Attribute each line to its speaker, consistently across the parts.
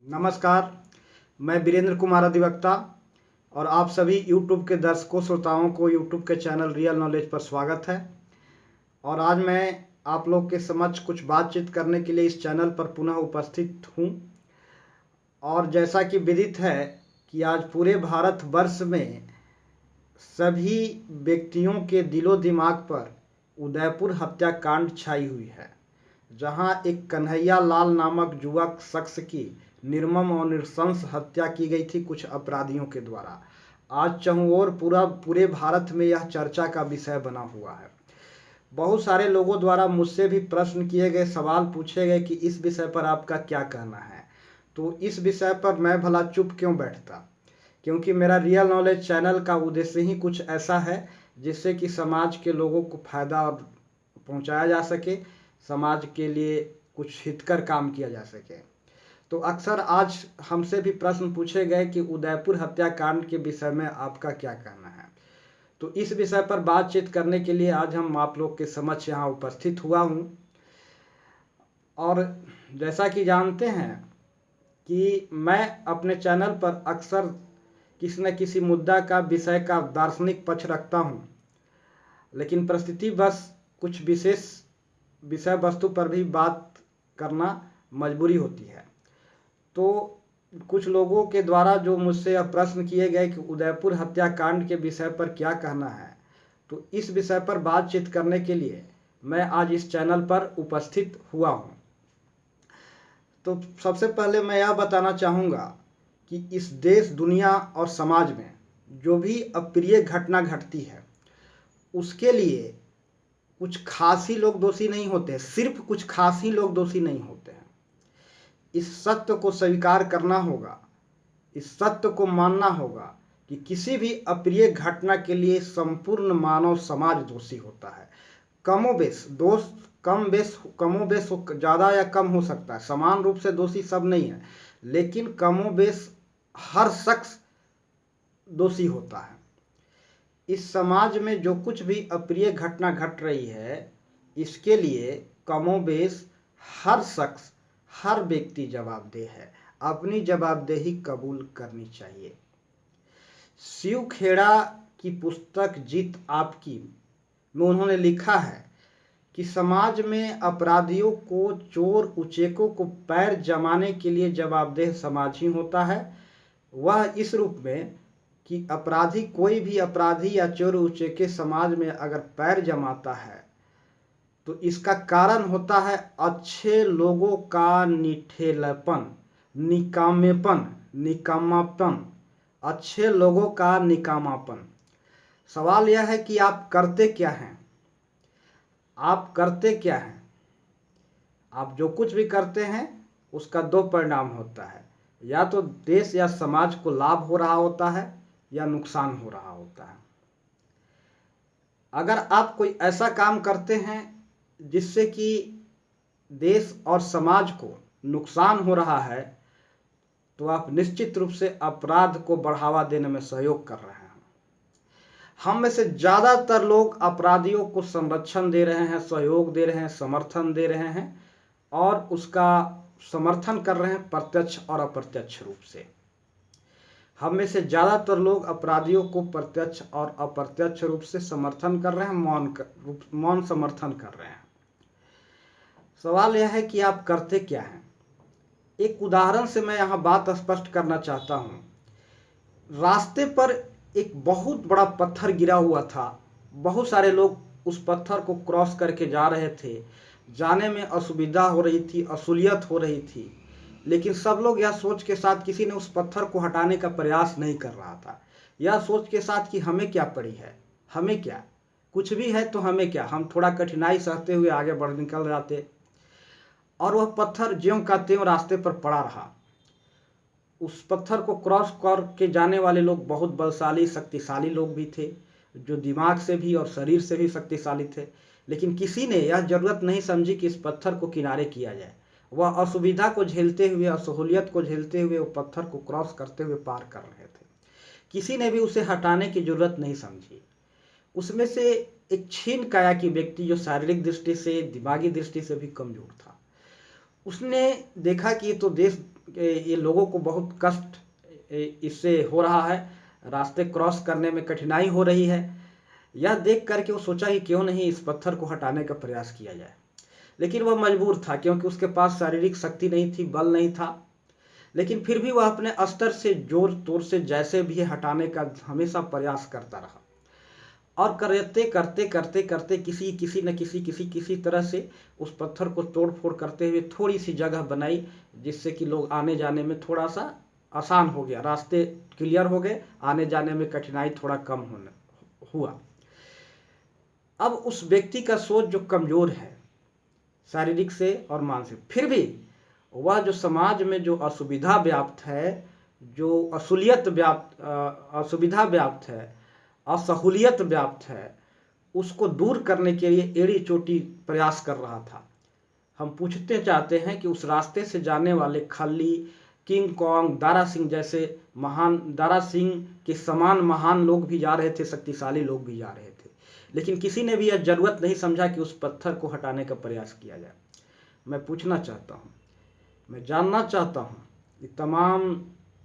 Speaker 1: नमस्कार, मैं वीरेंद्र कुमार अधिवक्ता और आप सभी YouTube के दर्शकों श्रोताओं को YouTube के चैनल रियल नॉलेज पर स्वागत है। और आज मैं आप लोग के समक्ष कुछ बातचीत करने के लिए इस चैनल पर पुनः उपस्थित हूँ। और जैसा कि विदित है कि आज पूरे भारतवर्ष में सभी व्यक्तियों के दिलो दिमाग पर उदयपुर हत्याकांड छाई हुई है, जहां एक कन्हैया लाल नामक युवक शख्स की निर्मम और नृशंस हत्या की गई थी कुछ अपराधियों के द्वारा। आज चहुओर पूरे भारत में यह चर्चा का विषय बना हुआ है। बहुत सारे लोगों द्वारा मुझसे भी प्रश्न किए गए, सवाल पूछे गए कि इस विषय पर आपका क्या कहना है। तो इस विषय पर मैं भला चुप क्यों बैठता, क्योंकि मेरा रियल नॉलेज चैनल का उद्देश्य ही कुछ ऐसा है जिससे कि समाज के लोगों को फायदा पहुंचाया जा सके, समाज के लिए कुछ हितकर काम किया जा सके। तो अक्सर आज हमसे भी प्रश्न पूछे गए कि उदयपुर हत्याकांड के विषय में आपका क्या कहना है। तो इस विषय पर बातचीत करने के लिए आज हम आप लोग के समक्ष यहाँ उपस्थित हुआ हूँ। और जैसा कि जानते हैं कि मैं अपने चैनल पर अक्सर किसी न किसी मुद्दा का विषय का दार्शनिक पक्ष रखता हूँ, लेकिन परिस्थितिवश कुछ विशेष विषय वस्तु पर भी बात करना मजबूरी होती है। तो कुछ लोगों के द्वारा जो मुझसे यह प्रश्न किए गए कि उदयपुर हत्याकांड के विषय पर क्या कहना है, तो इस विषय पर बातचीत करने के लिए मैं आज इस चैनल पर उपस्थित हुआ हूँ। तो सबसे पहले मैं यह बताना चाहूँगा कि इस देश, दुनिया और समाज में जो भी अप्रिय घटना घटती है उसके लिए कुछ खास ही लोग दोषी नहीं होते, सिर्फ कुछ खास ही लोग दोषी नहीं होते हैं। इस सत्य को स्वीकार करना होगा, इस सत्य को मानना होगा कि किसी भी अप्रिय घटना के लिए संपूर्ण मानव समाज दोषी होता है। कमोबेश दोष कमोबेश ज़्यादा या कम हो सकता है, समान रूप से दोषी सब नहीं है, लेकिन कमोबेश हर शख्स दोषी होता है। इस समाज में जो कुछ भी अप्रिय घटना घट रही है, इसके लिए कमोबेश हर शख्स, हर व्यक्ति जवाबदेह है। अपनी जवाबदेही कबूल करनी चाहिए। शिव खेड़ा की पुस्तक जीत आपकी में उन्होंने लिखा है कि समाज में अपराधियों को, चोर उचेकों को पैर जमाने के लिए जवाबदेह समाज ही होता है। वह इस रूप में कि अपराधी, कोई भी अपराधी या चोर उचेके समाज में अगर पैर जमाता है तो इसका कारण होता है अच्छे लोगों का निठेलपन, निकामापन, अच्छे लोगों का निकामापन। सवाल यह है कि आप करते क्या हैं? आप करते क्या हैं? आप जो कुछ भी करते हैं उसका दो परिणाम होता है, या तो देश या समाज को लाभ हो रहा होता है या नुकसान हो रहा होता है। अगर आप कोई ऐसा काम करते हैं जिससे कि देश और समाज को नुकसान हो रहा है, तो आप निश्चित रूप से अपराध को बढ़ावा देने में सहयोग कर रहे हैं। हम में से ज़्यादातर लोग अपराधियों को संरक्षण दे रहे हैं, सहयोग दे रहे हैं, समर्थन दे रहे हैं और उसका समर्थन कर रहे हैं प्रत्यक्ष और अप्रत्यक्ष रूप से। हम में से ज़्यादातर लोग अपराधियों को प्रत्यक्ष और अप्रत्यक्ष रूप से समर्थन कर रहे हैं, मौन समर्थन कर रहे हैं। सवाल यह है कि आप करते क्या हैं? एक उदाहरण से मैं यहाँ बात स्पष्ट करना चाहता हूँ। रास्ते पर एक बहुत बड़ा पत्थर गिरा हुआ था, बहुत सारे लोग उस पत्थर को क्रॉस करके जा रहे थे, जाने में असुविधा हो रही थी, असुलियत हो रही थी, लेकिन सब लोग यह सोच के साथ, किसी ने उस पत्थर को हटाने का प्रयास नहीं कर रहा था, यह सोच के साथ कि हमें क्या पड़ी है, हमें क्या, कुछ भी है तो हमें क्या, हम थोड़ा कठिनाई सहते हुए आगे बढ़ निकल जाते। और वह पत्थर ज्यों का त्यों रास्ते पर पड़ा रहा। उस पत्थर को क्रॉस करके जाने वाले लोग बहुत बलशाली, शक्तिशाली लोग भी थे, जो दिमाग से भी और शरीर से भी शक्तिशाली थे, लेकिन किसी ने यह जरूरत नहीं समझी कि इस पत्थर को किनारे किया जाए। वह असुविधा को झेलते हुए, असहूलियत को झेलते हुए वो पत्थर को क्रॉस करते हुए पार कर रहे थे। किसी ने भी उसे हटाने की जरूरत नहीं समझी। उसमें से एक क्षीण काया की व्यक्ति, जो शारीरिक दृष्टि से, दिमागी दृष्टि से भी कमजोर था, उसने देखा कि ये तो देश ये लोगों को बहुत कष्ट इससे हो रहा है, रास्ते क्रॉस करने में कठिनाई हो रही है। यह देख करके वो सोचा कि क्यों नहीं इस पत्थर को हटाने का प्रयास किया जाए, लेकिन वह मजबूर था क्योंकि उसके पास शारीरिक शक्ति नहीं थी, बल नहीं था। लेकिन फिर भी वह अपने स्तर से जोर तोर से जैसे भी हटाने का हमेशा प्रयास करता रहा, और करते करते करते करते किसी तरह से उस पत्थर को तोड़ फोड़ करते हुए थोड़ी सी जगह बनाई, जिससे कि लोग आने जाने में थोड़ा सा आसान हो गया, रास्ते क्लियर हो गए, आने जाने में कठिनाई थोड़ा कम होने हुआ। अब उस व्यक्ति का सोच जो कमजोर है शारीरिक से और मानसिक, फिर भी वह जो समाज में जो असुविधा व्याप्त है, जो असुविधा व्याप्त है, असहूलियत व्याप्त है, उसको दूर करने के लिए एड़ी चोटी प्रयास कर रहा था। हम पूछते चाहते हैं कि उस रास्ते से जाने वाले खल्ली, किंग कॉन्ग, दारा सिंह जैसे महान, दारा सिंह के समान महान लोग भी जा रहे थे, शक्तिशाली लोग भी जा रहे थे, लेकिन किसी ने भी यह जरूरत नहीं समझा कि उस पत्थर को हटाने का प्रयास किया जाए। मैं पूछना चाहता हूँ, मैं जानना चाहता हूँ कि तमाम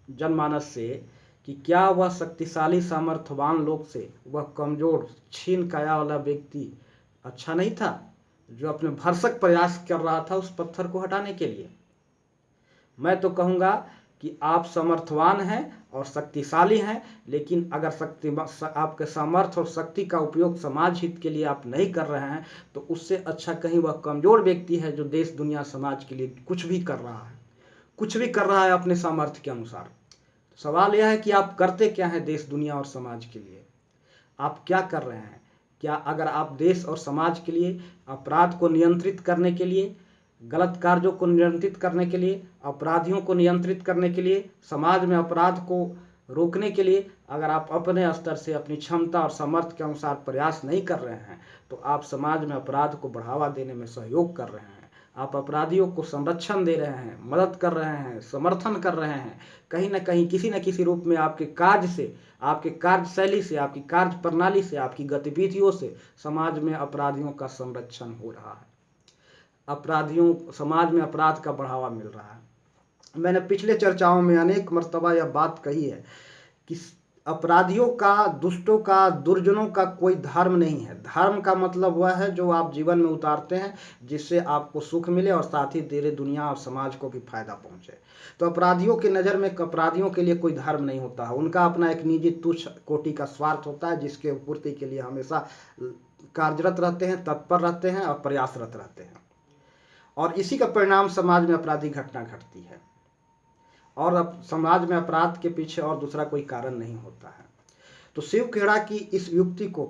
Speaker 1: जनमानस से कि क्या वह शक्तिशाली सामर्थ्यवान लोग से वह कमजोर छीन काया वाला व्यक्ति अच्छा नहीं था, जो अपने भरसक प्रयास कर रहा था उस पत्थर को हटाने के लिए? मैं तो कहूँगा कि आप समर्थवान हैं और शक्तिशाली हैं, लेकिन अगर आपके सामर्थ्य और शक्ति का उपयोग समाज हित के लिए आप नहीं कर रहे हैं, तो उससे अच्छा कहीं वह कमजोर व्यक्ति है जो देश दुनिया समाज के लिए कुछ भी कर रहा है अपने सामर्थ्य के अनुसार। सवाल यह है कि आप करते क्या हैं देश दुनिया और समाज के लिए? आप क्या कर रहे हैं? क्या अगर आप देश और समाज के लिए, अपराध को नियंत्रित करने के लिए, गलत कार्यों को नियंत्रित करने के लिए, अपराधियों को नियंत्रित करने के लिए, समाज में अपराध को रोकने के लिए अगर आप अपने स्तर से अपनी क्षमता और सामर्थ्य के अनुसार प्रयास नहीं कर रहे हैं, तो आप समाज में अपराध को बढ़ावा देने में सहयोग कर रहे हैं। आप अपराधियों को संरक्षण दे रहे हैं, मदद कर रहे हैं, समर्थन कर रहे हैं। कहीं ना कहीं किसी न किसी रूप में आपके कार्य से, आपके कार्यशैली से, आपकी कार्य प्रणाली से, आपकी गतिविधियों से समाज में अपराधियों का संरक्षण हो रहा है, समाज में अपराध का बढ़ावा मिल रहा है। मैंने पिछले चर्चाओं में अनेक मर्तबा यह बात कही है कि अपराधियों का, दुष्टों का, दुर्जनों का कोई धर्म नहीं है। धर्म का मतलब वह है जो आप जीवन में उतारते हैं, जिससे आपको सुख मिले और साथ ही तेरे दुनिया और समाज को भी फायदा पहुंचे। तो अपराधियों की नज़र में अपराधियों के लिए कोई धर्म नहीं होता है, उनका अपना एक निजी तुच्छ कोटि का स्वार्थ होता है, जिसके पूर्ति के लिए हमेशा कार्यरत रहते हैं, तत्पर रहते हैं और प्रयासरत रहते हैं, और इसी का परिणाम समाज में आपराधिक घटना घटती है। और अब समाज में अपराध के पीछे और दूसरा कोई कारण नहीं होता है। तो शिव खेड़ा की इस युक्ति को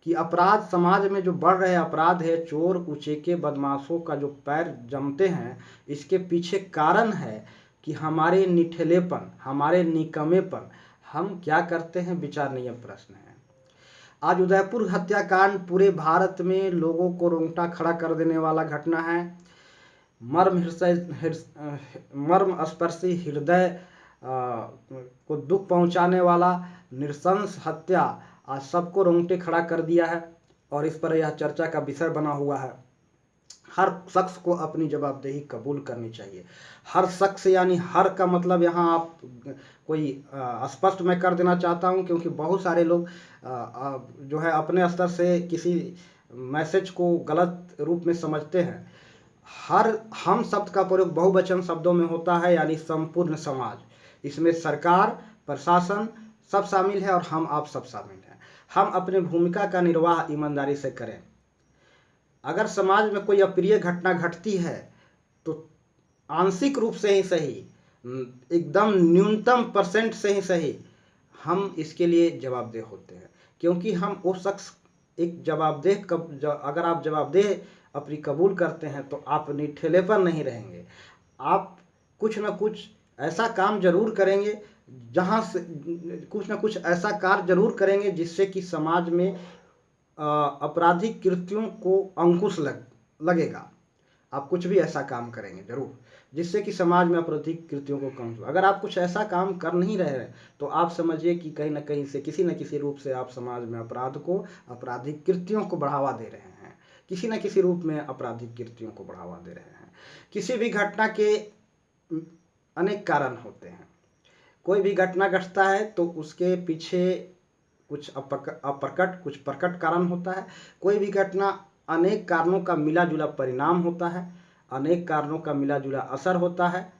Speaker 1: कि अपराध समाज में जो बढ़ रहे अपराध है, चोर उचेके बदमाशों का जो पैर जमते हैं, इसके पीछे कारण है कि हमारे निठलेपन, हमारे निकम्मेपन, हम क्या करते हैं, विचारणीय प्रश्न है। आज उदयपुर हत्याकांड पूरे भारत में लोगों को रोंगटा खड़ा कर देने वाला घटना है। मर्म स्पर्शी, हृदय को दुख पहुंचाने वाला नृशंस हत्या आज सबको रोंगटे खड़ा कर दिया है, और इस पर यह चर्चा का विषय बना हुआ है। हर शख्स को अपनी जवाबदेही कबूल करनी चाहिए। हर शख्स यानी हर का मतलब यहाँ आप कोई स्पष्ट मैं कर देना चाहता हूँ, क्योंकि बहुत सारे लोग जो है अपने स्तर से किसी मैसेज को गलत रूप में समझते हैं। हम शब्द का प्रयोग बहुवचन शब्दों में होता है, यानी संपूर्ण समाज। इसमें सरकार, प्रशासन सब शामिल है और हम आप सब शामिल हैं। हम अपनी भूमिका का निर्वाह ईमानदारी से करें। अगर समाज में कोई अप्रिय घटना घटती है तो आंशिक रूप से ही सही, एकदम न्यूनतम % से ही सही, हम इसके लिए जवाबदेह होते हैं, क्योंकि हम वो शख्स एक जवाबदेह अगर आप जवाबदेह अपनी कबूल करते हैं तो आप निठेले पर नहीं रहेंगे। आप कुछ ना कुछ ऐसा काम जरूर करेंगे, जहाँ से कुछ ना कुछ ऐसा कार्य जरूर करेंगे जिससे कि समाज में आपराधिक कृत्यों को अंकुश लगेगा। आप कुछ भी ऐसा काम करेंगे जरूर जिससे कि समाज में आपराधिक कृत्यों को कम हो। अगर आप कुछ ऐसा काम कर नहीं रहे हैं तो आप समझिए कि कहीं ना कहीं से, किसी न किसी रूप से आप समाज में अपराध को, आपराधिक कृत्यों को बढ़ावा दे रहे हैं, किसी न किसी रूप में आपराधिक कृत्यों को बढ़ावा दे रहे हैं। किसी भी घटना के अनेक कारण होते हैं। कोई भी घटना घटता है तो उसके पीछे कुछ अप्रकट कुछ प्रकट कारण होता है। कोई भी घटना अनेक कारणों का मिला जुला परिणाम होता है, अनेक कारणों का मिला जुला असर होता है।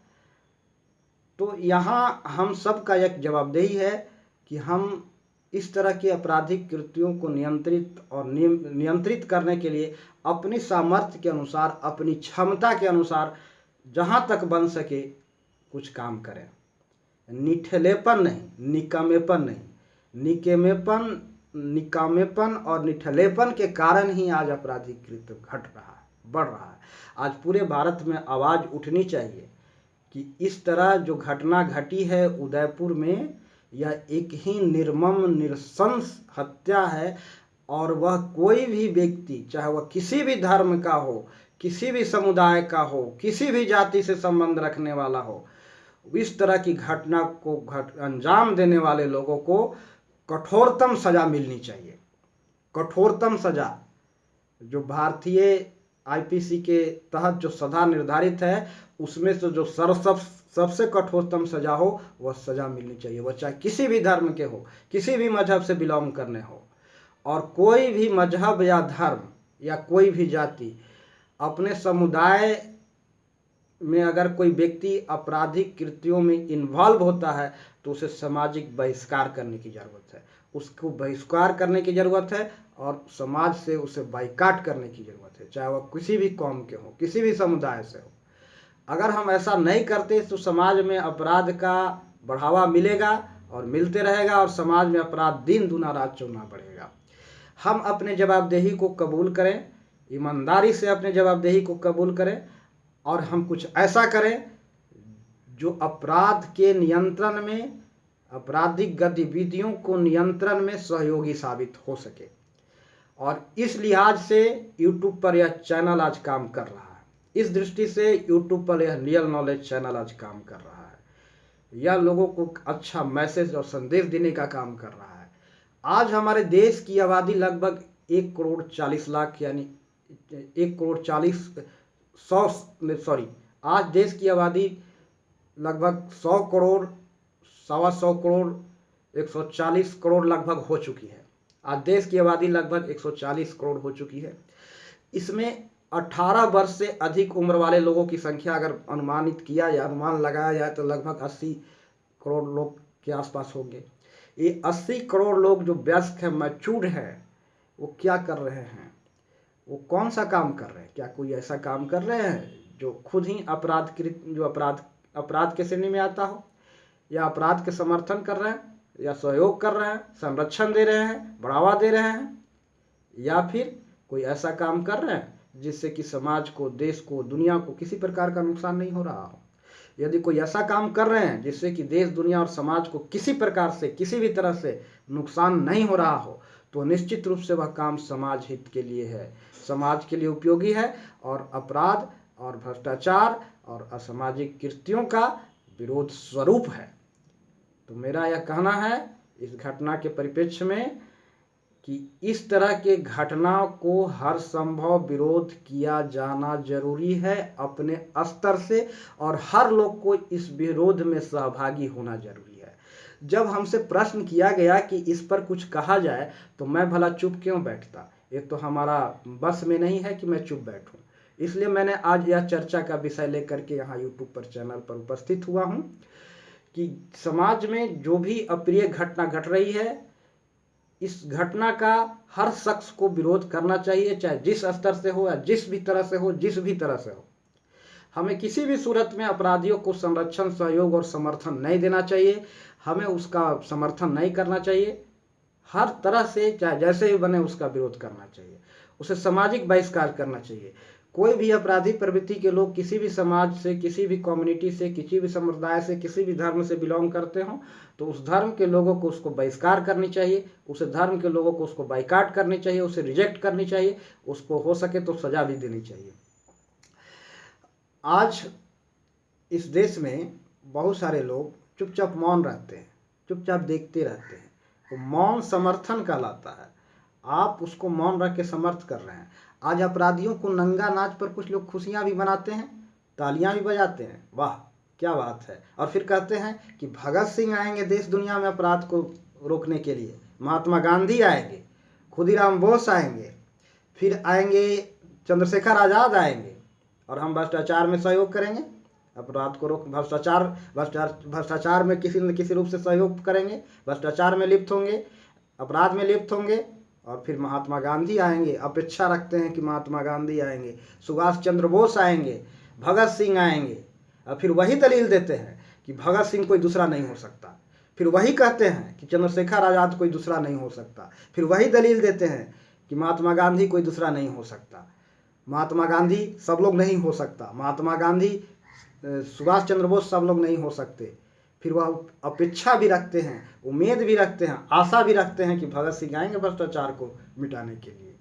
Speaker 1: तो यहाँ हम सब का एक जवाबदेही है कि हम इस तरह के आपराधिक कृत्यों को नियंत्रित करने के लिए अपनी सामर्थ्य के अनुसार, अपनी क्षमता के अनुसार जहाँ तक बन सके कुछ काम करें। निठलेपन नहीं, निकामेपन नहीं। निकामेपन और निठलेपन के कारण ही आज आपराधिक कृत्य घट रहा है, बढ़ रहा है। आज पूरे भारत में आवाज़ उठनी चाहिए कि इस तरह जो घटना घटी है उदयपुर में, यह एक ही निर्मम नृशंस हत्या है। और वह कोई भी व्यक्ति, चाहे वह किसी भी धर्म का हो, किसी भी समुदाय का हो, किसी भी जाति से संबंध रखने वाला हो, इस तरह की घटना को अंजाम देने वाले लोगों को कठोरतम सजा मिलनी चाहिए। कठोरतम सजा जो भारतीय आईपीसी के तहत जो सजा निर्धारित है उसमें से जो सबसे कठोरतम सजा हो वह सजा मिलनी चाहिए। वह चाहे किसी भी धर्म के हो, किसी भी मजहब से बिलोंग करने हो। और कोई भी मजहब या धर्म या कोई भी जाति अपने समुदाय में अगर कोई व्यक्ति आपराधिक कृत्यों में इन्वॉल्व होता है तो उसे सामाजिक बहिष्कार करने की ज़रूरत है। उसको बहिष्कार करने की ज़रूरत है और समाज से उसे बाइकाट करने की ज़रूरत है, चाहे वह किसी भी कौम के हो, किसी भी समुदाय से हो। अगर हम ऐसा नहीं करते तो समाज में अपराध का बढ़ावा मिलेगा और मिलते रहेगा और समाज में अपराध दिन दूना रात चौगुना बढ़ेगा। हम अपने जवाबदेही को कबूल करें, ईमानदारी से अपने जवाबदेही को कबूल करें और हम कुछ ऐसा करें जो अपराध के नियंत्रण में, आपराधिक गतिविधियों को नियंत्रण में सहयोगी साबित हो सके। और इस लिहाज से YouTube पर यह चैनल आज काम कर रहा है। इस दृष्टि से YouTube पर यह रियल नॉलेज चैनल आज काम कर रहा है। यह लोगों को अच्छा मैसेज और संदेश देने का काम कर रहा है। आज हमारे देश की आबादी लगभग 1,40,00,000 यानी 1,40,100 आज देश की आबादी लगभग 100 करोड़, 125 करोड़, 140 करोड़ लगभग हो चुकी है। आज देश की आबादी लगभग 140 करोड़ हो चुकी है। इसमें 18 वर्ष से अधिक उम्र वाले लोगों की संख्या अगर अनुमानित किया या अनुमान लगाया जाए तो लगभग 80 करोड़ लोग के आसपास होंगे। ये 80 करोड़ लोग जो वयस्क हैं, मैच्योर्ड हैं, वो क्या कर रहे हैं? वो कौन सा काम कर रहे हैं? क्या कोई ऐसा काम कर रहे हैं जो खुद ही अपराध के श्रेणी में आता हो, या अपराध के समर्थन कर रहे हैं, या सहयोग कर रहे हैं, संरक्षण दे रहे हैं, बढ़ावा दे रहे हैं, या फिर कोई ऐसा काम कर रहे हैं जिससे कि समाज को, देश को, दुनिया को किसी प्रकार का नुकसान नहीं हो रहा हो? यदि कोई ऐसा काम कर रहे हैं जिससे कि देश, दुनिया और समाज को किसी प्रकार से, किसी भी तरह से नुकसान नहीं हो रहा हो, तो निश्चित रूप से वह काम समाज हित के लिए है, समाज के लिए उपयोगी है और अपराध और भ्रष्टाचार और असामाजिक कृत्यों का विरोध स्वरूप है। तो मेरा यह कहना है इस घटना के परिप्रेक्ष्य में कि इस तरह के घटनाओं को हर संभव विरोध किया जाना जरूरी है अपने स्तर से, और हर लोग को इस विरोध में सहभागी होना जरूरी है। जब हमसे प्रश्न किया गया कि इस पर कुछ कहा जाए तो मैं भला चुप क्यों बैठता, ये तो हमारा बस में नहीं है कि मैं चुप बैठूं। इसलिए मैंने आज यह चर्चा का विषय लेकर के यहाँ YouTube पर चैनल पर उपस्थित हुआ हूँ कि समाज में जो भी अप्रिय घटना घट रही है, इस घटना का हर शख्स को विरोध करना चाहिए, चाहे जिस स्तर से हो या जिस भी तरह से हो, जिस भी तरह से हो। हमें किसी भी सूरत में अपराधियों को संरक्षण, सहयोग और समर्थन नहीं देना चाहिए। हमें उसका समर्थन नहीं करना चाहिए। हर तरह से, चाहे जैसे भी बने, उसका विरोध करना चाहिए, उसे सामाजिक बहिष्कार करना चाहिए। कोई भी अपराधी प्रवृत्ति के लोग किसी भी समाज से, किसी भी कम्युनिटी से, किसी भी समुदाय से, किसी भी धर्म से बिलोंग करते हों, तो उस धर्म के लोगों को उसको बहिष्कार करनी चाहिए, उस धर्म के लोगों को उसको बाइकाट करनी चाहिए, उसे रिजेक्ट करनी चाहिए, उसको हो सके तो सजा भी देनी चाहिए। आज इस देश में बहुत सारे लोग चुपचाप मौन रहते हैं, चुपचाप देखते रहते हैं। तो मौन समर्थन कहलाता है। आप उसको मौन रख के समर्थ कर रहे हैं। आज अपराधियों को नंगा नाच पर कुछ लोग खुशियां भी मनाते हैं, तालियां भी बजाते हैं। वाह, क्या बात है। और फिर कहते हैं कि भगत सिंह आएंगे देश दुनिया में अपराध को रोकने के लिए, महात्मा गांधी आएंगे, खुदीराम बोस आएंगे, फिर आएंगे चंद्रशेखर आज़ाद आएंगे, और हम भ्रष्टाचार में सहयोग करेंगे, अपराध को रोक भ्रष्टाचार में किसी न किसी रूप से सहयोग करेंगे, भ्रष्टाचार में लिप्त होंगे, अपराध में लिप्त होंगे। और फिर महात्मा गांधी आएंगे, अपेक्षा रखते हैं कि महात्मा गांधी आएंगे, सुभाष चंद्र बोस आएंगे, भगत सिंह आएंगे, और फिर वही दलील देते हैं कि भगत सिंह कोई दूसरा नहीं हो सकता। फिर वही कहते हैं कि चंद्रशेखर आज़ाद कोई दूसरा नहीं हो सकता। फिर वही दलील देते हैं कि महात्मा गांधी कोई दूसरा नहीं हो सकता, महात्मा गांधी सब लोग नहीं हो सकता, महात्मा गांधी सुभाष चंद्र बोस सब लोग नहीं हो सकते। फिर वह अपेक्षा भी रखते हैं, उम्मीद भी रखते हैं, आशा भी रखते हैं कि भगत सिंह आएंगे भ्रष्टाचार को मिटाने के लिए,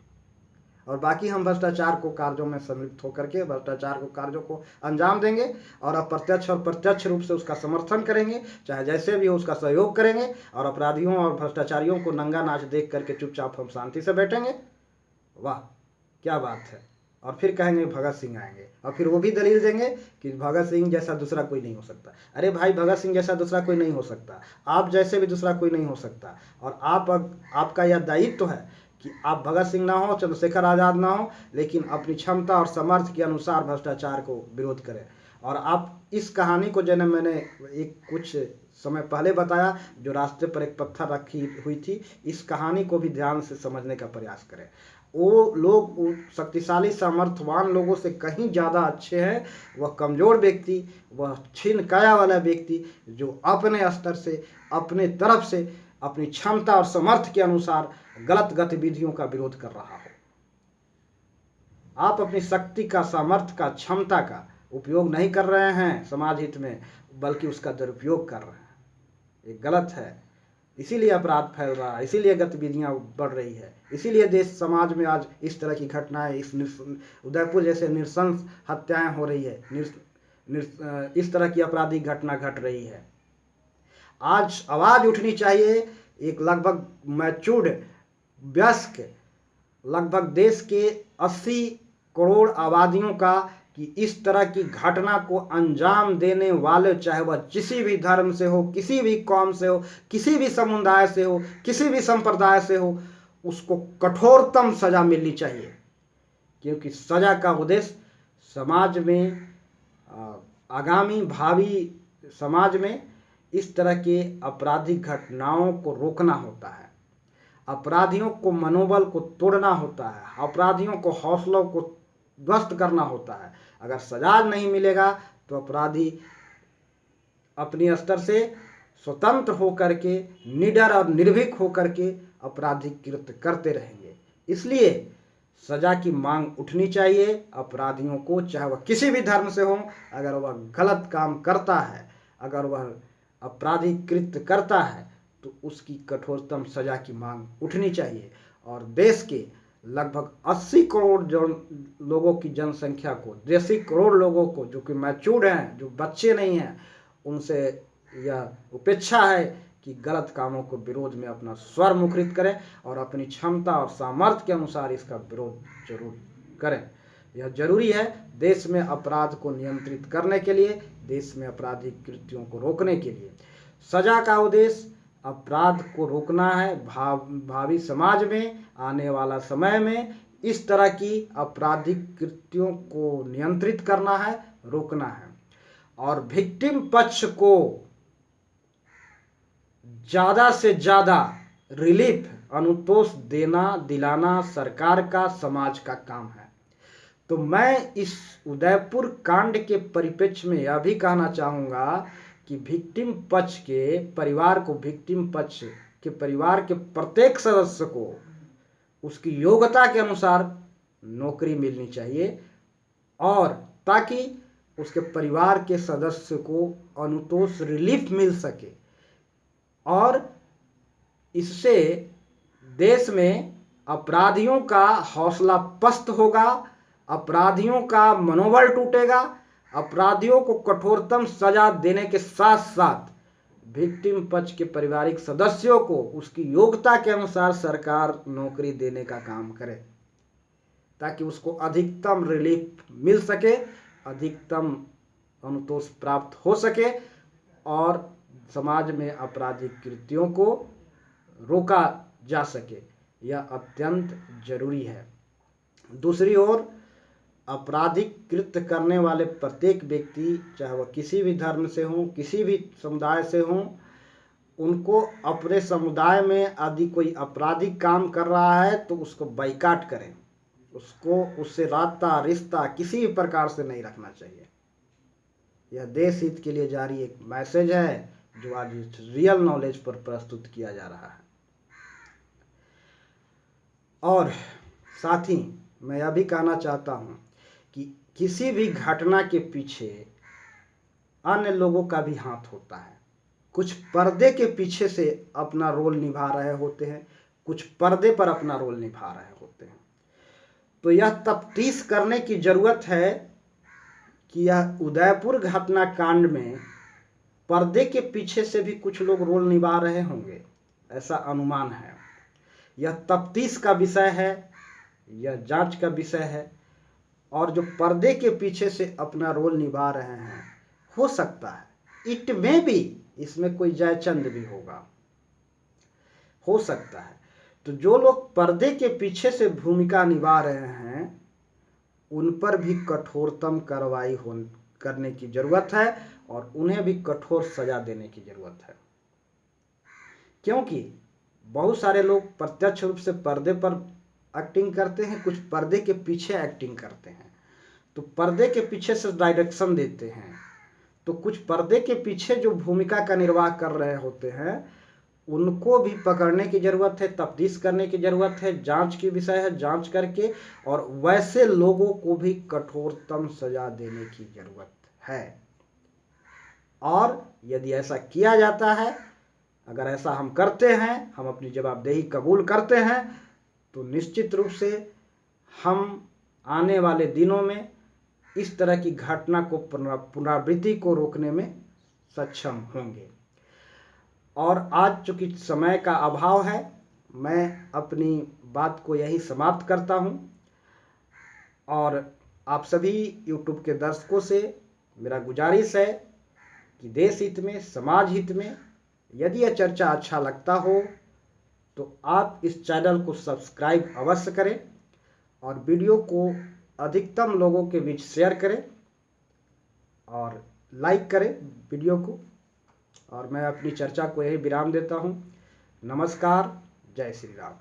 Speaker 1: और बाकी हम भ्रष्टाचार को कार्यों में संलिप्त होकर के भ्रष्टाचार को कार्यों को अंजाम देंगे, और अप्रत्यक्ष और प्रत्यक्ष रूप से उसका समर्थन करेंगे, चाहे जैसे भी हो उसका सहयोग करेंगे, और अपराधियों और भ्रष्टाचारियों को नंगा नाच देख करके चुपचाप हम शांति से बैठेंगे। वाह क्या बात है। और फिर कहेंगे भगत सिंह आएंगे, और फिर वो भी दलील देंगे कि भगत सिंह जैसा दूसरा कोई नहीं हो सकता। अरे भाई, भगत सिंह जैसा दूसरा कोई नहीं हो सकता, आप जैसे भी दूसरा कोई नहीं हो सकता। और आपका यह दायित्व है कि आप भगत सिंह ना हो, चंद्रशेखर आज़ाद ना हो, लेकिन अपनी क्षमता और सामर्थ्य के अनुसार भ्रष्टाचार को विरोध करें। और आप इस कहानी को जो मैंने एक कुछ समय पहले बताया, जो रास्ते पर एक पत्थर रखी हुई थी, इस कहानी को भी ध्यान से समझने का प्रयास करें। वो लोग शक्तिशाली सामर्थ्यवान लोगों से कहीं ज़्यादा अच्छे हैं वह कमज़ोर व्यक्ति, वह छीन काया वाला व्यक्ति जो अपने स्तर से, अपने तरफ से, अपनी क्षमता और सामर्थ्य के अनुसार गलत गतिविधियों का विरोध कर रहा हो। आप अपनी शक्ति का, सामर्थ्य का, क्षमता का उपयोग नहीं कर रहे हैं समाज हित में, बल्कि उसका दुरुपयोग कर रहे हैं। ये गलत है। इसीलिए अपराध फैल रहा है, इसीलिए गतिविधियां बढ़ रही है, इसीलिए देश समाज में आज इस तरह की घटनाएं, उदयपुर जैसे नृशंस हत्याएं हो रही है, इस तरह की आपराधिक घटना घट रही है। आज आवाज उठनी चाहिए एक लगभग मैच्योर्ड, वयस्क, लगभग देश के 80 करोड़ आबादियों का, कि इस तरह की घटना को अंजाम देने वाले, चाहे वह किसी भी धर्म से हो, किसी भी कौम से हो, किसी भी समुदाय से हो, किसी भी संप्रदाय से हो, उसको कठोरतम सजा मिलनी चाहिए। क्योंकि सजा का उद्देश्य समाज में, आगामी भावी समाज में इस तरह के आपराधिक घटनाओं को रोकना होता है, अपराधियों को मनोबल को तोड़ना होता है, अपराधियों को हौसलों को ध्वस्त करना होता है। अगर सजा नहीं मिलेगा तो अपराधी अपने स्तर से स्वतंत्र होकर के, निडर और निर्भीक होकर के आपराधिक कृत्य करते रहेंगे। इसलिए सजा की मांग उठनी चाहिए अपराधियों को, चाहे वह किसी भी धर्म से हो। अगर वह गलत काम करता है, अगर वह आपराधिक कृत्य करता है, तो उसकी कठोरतम सजा की मांग उठनी चाहिए। और देश के लगभग 80 करोड़ लोगों की जनसंख्या को, 80 करोड़ लोगों को जो कि मैच्योर्ड हैं, जो बच्चे नहीं हैं, उनसे यह अपेक्षा है कि गलत कामों को विरोध में अपना स्वर मुखरित करें और अपनी क्षमता और सामर्थ्य के अनुसार इसका विरोध जरूर करें। यह जरूरी है देश में अपराध को नियंत्रित करने के लिए, देश में आपराधिक कृत्यों को रोकने के लिए। सजा का उद्देश्य अपराध को रोकना है। भावी समाज में, आने वाला समय में इस तरह की आपराधिक कृत्यों को नियंत्रित करना है, रोकना है। और विक्टिम पक्ष को ज़्यादा से ज़्यादा रिलीफ, अनुतोष दिलाना सरकार का, समाज का काम है। तो मैं इस उदयपुर कांड के परिप्रेक्ष्य में यह भी कहना चाहूँगा कि विक्टिम पक्ष के परिवार को, विक्टिम पक्ष के परिवार के प्रत्येक सदस्य को उसकी योग्यता के अनुसार नौकरी मिलनी चाहिए, और ताकि उसके परिवार के सदस्य को अनुतोष रिलीफ मिल सके। और इससे देश में अपराधियों का हौसला पस्त होगा, अपराधियों का मनोबल टूटेगा, अपराधियों को कठोरतम सजा देने के साथ साथ विक्टिम पक्ष के पारिवारिक सदस्यों को उसकी योग्यता के अनुसार सरकार नौकरी देने का काम करे, ताकि उसको अधिकतम रिलीफ मिल सके, अधिकतम अनुतोष प्राप्त हो सके और समाज में आपराधिक कृत्यों को रोका जा सके। यह अत्यंत जरूरी है। दूसरी ओर आपराधिक कृत्य करने वाले प्रत्येक व्यक्ति, चाहे वह किसी भी धर्म से हो, किसी भी समुदाय से हो, उनको अपने समुदाय में यदि कोई आपराधिक काम कर रहा है तो उसको बाइकाट करें, उसको उससे रास्ता रिश्ता किसी भी प्रकार से नहीं रखना चाहिए। यह देश हित के लिए जारी एक मैसेज है जो आज रियल नॉलेज पर प्रस्तुत किया जा रहा है। और साथ ही मैं यह भी कहना चाहता हूँ कि किसी भी घटना के पीछे अन्य लोगों का भी हाथ होता है। कुछ पर्दे के पीछे से अपना रोल निभा रहे होते हैं, कुछ पर्दे पर अपना रोल निभा रहे होते हैं। तो यह तफ्तीश करने की जरूरत है कि यह उदयपुर घटनाकांड में पर्दे के पीछे से भी कुछ लोग रोल निभा रहे होंगे, ऐसा अनुमान है। यह तफ्तीश का विषय है, यह जांच का विषय है। और जो पर्दे के पीछे से अपना रोल निभा रहे हैं, हो सकता है इट में भी इसमें कोई जयचंद भी होगा, हो सकता है। तो जो लोग पर्दे के पीछे से भूमिका निभा रहे हैं उन पर भी कठोरतम कार्रवाई करने की जरूरत है और उन्हें भी कठोर सजा देने की जरूरत है। क्योंकि बहुत सारे लोग प्रत्यक्ष रूप से पर्दे पर एक्टिंग करते हैं, कुछ पर्दे के पीछे एक्टिंग करते हैं। तो पर्दे के पीछे से डायरेक्शन देते हैं, तो कुछ पर्दे के पीछे जो भूमिका का निर्वाह कर रहे होते हैं उनको भी पकड़ने की जरूरत है, तफ्तीश करने की जरूरत है, जांच की विषय है, जांच करके और वैसे लोगों को भी कठोरतम सजा देने की जरूरत है। और यदि ऐसा किया जाता है, अगर ऐसा हम करते हैं, हम अपनी जवाबदेही कबूल करते हैं, तो निश्चित रूप से हम आने वाले दिनों में इस तरह की घटना को पुनरावृत्ति को रोकने में सक्षम होंगे। और आज चूंकि समय का अभाव है, मैं अपनी बात को यही समाप्त करता हूं। और आप सभी YouTube के दर्शकों से मेरा गुजारिश है कि देश हित में, समाज हित में यदि यह चर्चा अच्छा लगता हो तो आप इस चैनल को सब्सक्राइब अवश्य करें और वीडियो को अधिकतम लोगों के बीच शेयर करें और लाइक करें वीडियो को। और मैं अपनी चर्चा को यही विराम देता हूं। नमस्कार, जय श्री राम।